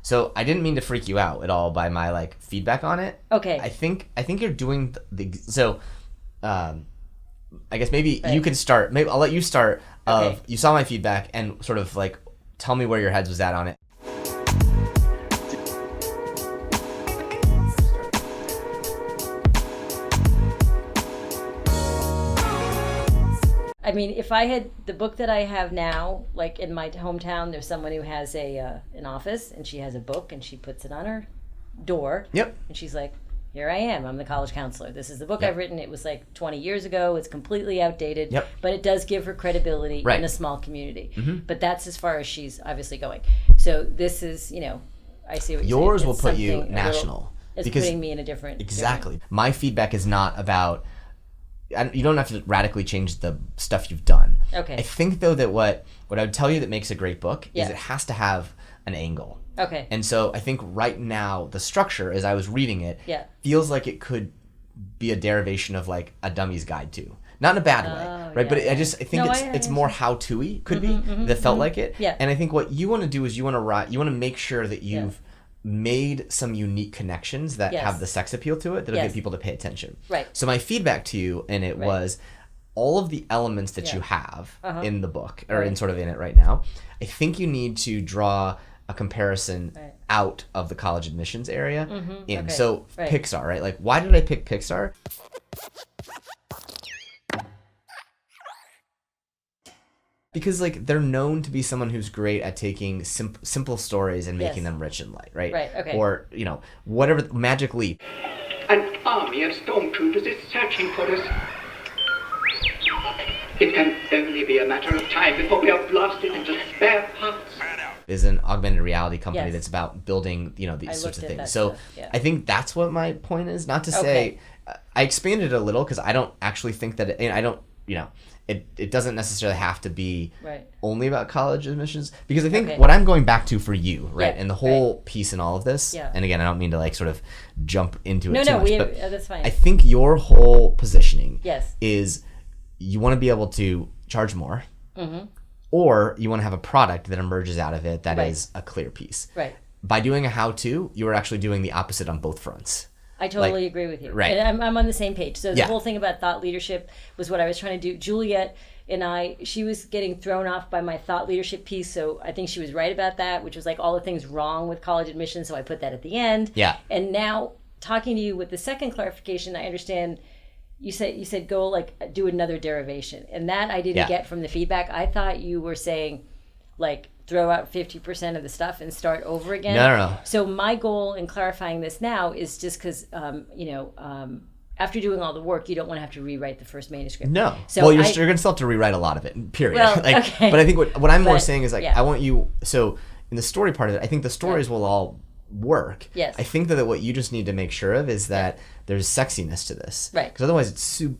So I didn't mean to freak you out at all by my like feedback on it. Okay. I think you're doing so. I guess maybe you can start. Maybe I'll let you start. Okay. You saw my feedback and sort of like tell me where your heads was at on it. I mean, if I had the book that I have now, like in my hometown, there's someone who has an office and she has a book and she puts it on her door. Yep. And she's like, here I am. I'm the college counselor. This is the book Yep. I've written. It was like 20 years ago. It's completely outdated. Yep. But it does give her credibility Right. in a small community. Mm-hmm. But that's as far as she's obviously going. So this is, I see what you're saying. Yours will It's put you something a little- national. It's because putting me in a different... Exactly. My feedback is not about... You don't have to radically change the stuff you've done. Okay. I think, though, that what I would tell you that makes a great book Yeah. is it has to have an angle. Okay. And so I think right now, the structure, as I was reading it, Yeah. feels like it could be a derivation of, like, a dummy's guide to. Not in a bad way, right? Yeah, But yeah. I think it's more how-to-y, could be, that felt like it. Yeah. And I think what you want to do is you want to make sure that you've made some unique connections that Yes. have the sex appeal to it that'll Yes. get people to pay attention. Right. So my feedback to you in it was all of the elements that Yeah. you have in the book or Right. in sort of in it right now. I think you need to draw a comparison Right. out of the college admissions area in. Okay. So Right. Pixar, right? Like, why did I pick Pixar? Because like they're known to be someone who's great at taking simple stories and making Yes. them rich and light, right? Right, okay. Or whatever. Magic Leap. An army of stormtroopers is searching for us. It can only be a matter of time before we are blasted into spare parts. Is an augmented reality company Yes. that's about building, these I sorts looked of at things. that So stuff, yeah. I think that's what my point is. Not to say Okay. I expanded it a little because I don't actually think that I don't, it doesn't necessarily have to be Right. only about college admissions, because I think Okay. what I'm going back to for you, right, Yeah, and the whole piece in all of this, Yeah. and again, I don't mean to like sort of jump into it No, too no, much, but that's fine. I think your whole positioning Yes. is you want to be able to charge more, or you want to have a product that emerges out of it that Right. is a clear piece. Right. By doing a how-to, you are actually doing the opposite on both fronts. I totally agree with you. right. And I'm on the same page. So the Yeah. whole thing about thought leadership was what I was trying to do. Juliet and she was getting thrown off by my thought leadership piece. So I think she was right about that, which was like all the things wrong with college admissions. So I put that at the end. Yeah. And now talking to you with the second clarification, I understand you said go like do another derivation. And that I didn't Yeah. get from the feedback. I thought you were saying like throw out 50% of the stuff and start over again. No. So my goal in clarifying this now is just because, after doing all the work, you don't want to have to rewrite the first manuscript. No. So well, you're going to still have to rewrite a lot of it, period. Well, like, okay. But I think what I'm more But, saying is like, yeah. I want you, so in the story part of it, I think the stories will all work. Yes. I think that what you just need to make sure of is that there's sexiness to this. Right. Because otherwise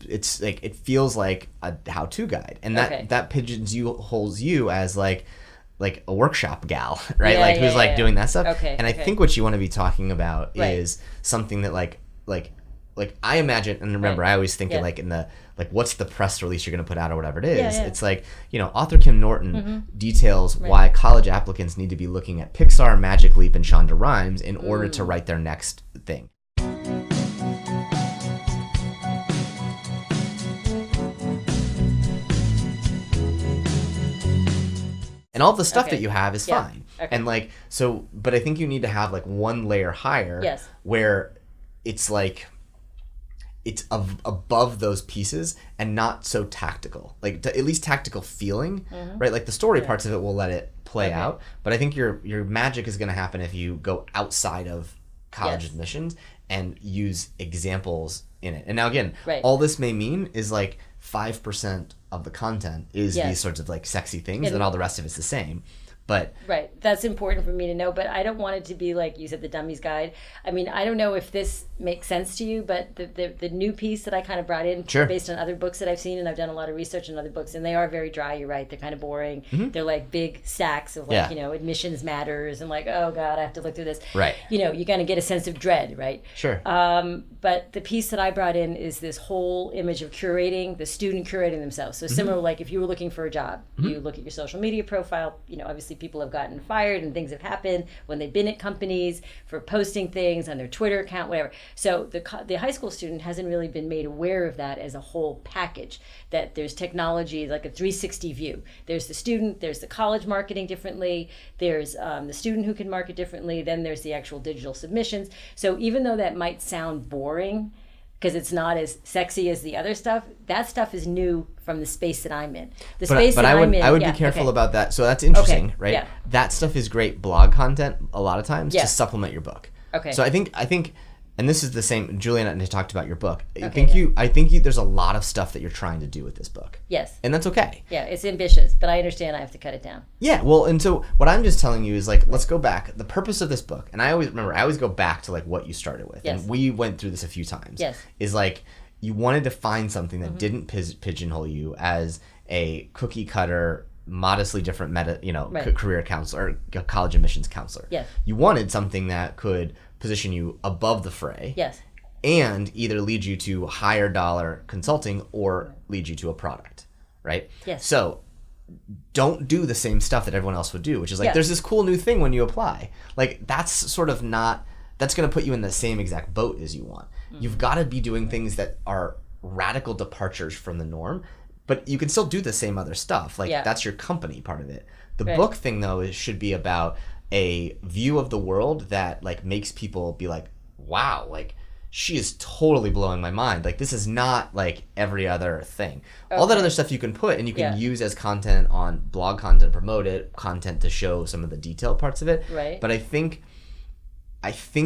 it's like, it feels like a how-to guide. And Okay. that holds you as like a workshop gal, right? Yeah, who's yeah. doing that stuff. Okay, And I okay. think what you want to be talking about Right. is something that like I imagine, and remember, Right. I always think Yeah. in like in the like what's the press release you're going to put out or whatever it is. Yeah, yeah. It's like, author Kim Norton details why college applicants need to be looking at Pixar, Magic Leap, and Shonda Rimes in order to write their next thing. And all the stuff Okay. that you have is Yeah. fine. Okay. And like, so, but I think you need to have like one layer higher Yes. where it's like, it's above those pieces and not so tactical, like at least tactical feeling, right? Like the story parts of it will let it play Okay. out, but I think your magic is going to happen if you go outside of college Yes. admissions and use examples in it. And now again, Right. all this may mean is like 5% of the content is Yes. these sorts of like sexy things, And- and all the rest of it's the same. But Right. That's important for me to know, but I don't want it to be like you said, the dummy's guide. I mean, I don't know if this makes sense to you, but the new piece that I kind of brought in Sure. based on other books that I've seen, and I've done a lot of research on other books, and they are very dry, you're right. They're kind of boring. They're like big stacks of like, Yeah. admissions matters and like, oh God, I have to look through this. Right. You kind of get a sense of dread, right? sure. But the piece that I brought in is this whole image of curating, the student curating themselves. So similar, like if you were looking for a job, you look at your social media profile, obviously people have gotten fired and things have happened when they've been at companies for posting things on their Twitter account, whatever. So the high school student hasn't really been made aware of that as a whole package, that there's technology, like a 360 view. There's the student, there's the college marketing differently, there's the student who can market differently, then there's the actual digital submissions. So even though that might sound boring, because it's not as sexy as the other stuff, that stuff is new from the space that I'm in. I would be careful about that. So that's interesting, right? Yeah. That stuff is great blog content a lot of times to supplement your book. Okay. So I think, and this is the same. Julia and I talked about your book. I think there's a lot of stuff that you're trying to do with this book. Yes. And that's okay. Yeah, it's ambitious, but I understand I have to cut it down. Yeah. Well, and so what I'm just telling you is like, let's go back. The purpose of this book, and I always go back to like what you started with, and we went through this a few times. Yes. Is like you wanted to find something that didn't pigeonhole you as a cookie cutter, modestly different career counselor or college admissions counselor. Yes. You wanted something that could position you above the fray. Yes. And either lead you to higher dollar consulting or lead you to a product, right? Yes. So don't do the same stuff that everyone else would do, which is like, there's this cool new thing when you apply. Like that's sort of not, that's going to put you in the same exact boat as you want. Mm-hmm. You've got to be doing things that are radical departures from the norm, but you can still do the same other stuff. Like that's your company part of it. The book thing though should be about a view of the world that like makes people be like, wow, like she is totally blowing my mind. Like this is not like every other thing. Okay. All that other stuff you can put and you can use as content on blog content, promote it, content to show some of the detailed parts of it. Right. But I think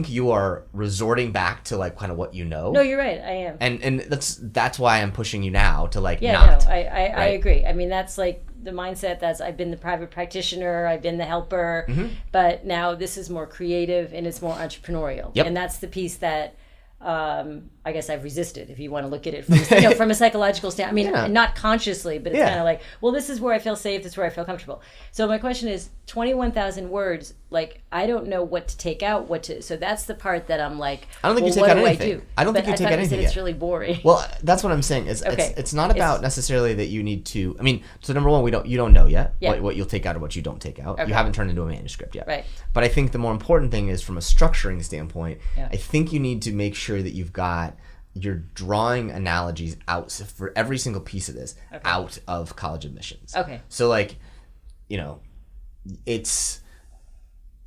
you are resorting back to like kind of what you know. No, you're right. I am. And that's why I'm pushing you now to like I agree. I mean, that's like the mindset I've been the private practitioner, I've been the helper, but now this is more creative and it's more entrepreneurial. Yep. And that's the piece that I guess I've resisted, if you want to look at it from, from a psychological standpoint. I mean, not consciously, but it's kind of like, well, this is where I feel safe, this is where I feel comfortable. So my question is, 21,000 words, like, I don't know what to take out, so that's the part that I'm like, I don't think you take out anything. I don't think you take out anything yet. It's really boring. Well, that's what I'm saying. It's not about necessarily that you need to, I mean, so number one, you don't know yet what you'll take out or what you don't take out. Okay. You haven't turned into a manuscript yet. Right. But I think the more important thing is from a structuring standpoint, I think you need to make sure that you're drawing analogies out for every single piece of this out of college admissions. Okay. So like,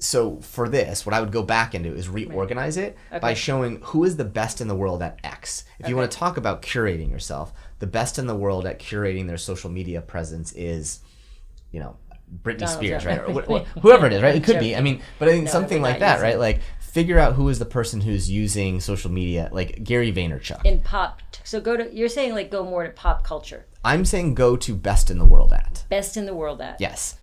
so for this, what I would go back into is reorganize it by showing who is the best in the world at X. If you want to talk about curating yourself, the best in the world at curating their social media presence is, Britney Spears, right? Or whoever it is, right? It could be. I mean, but I think something like that, right? Like figure out who is the person who's using social media, like Gary Vaynerchuk. In pop. So you're saying like go more to pop culture. I'm saying go to best in the world at. Best in the world at. Yes.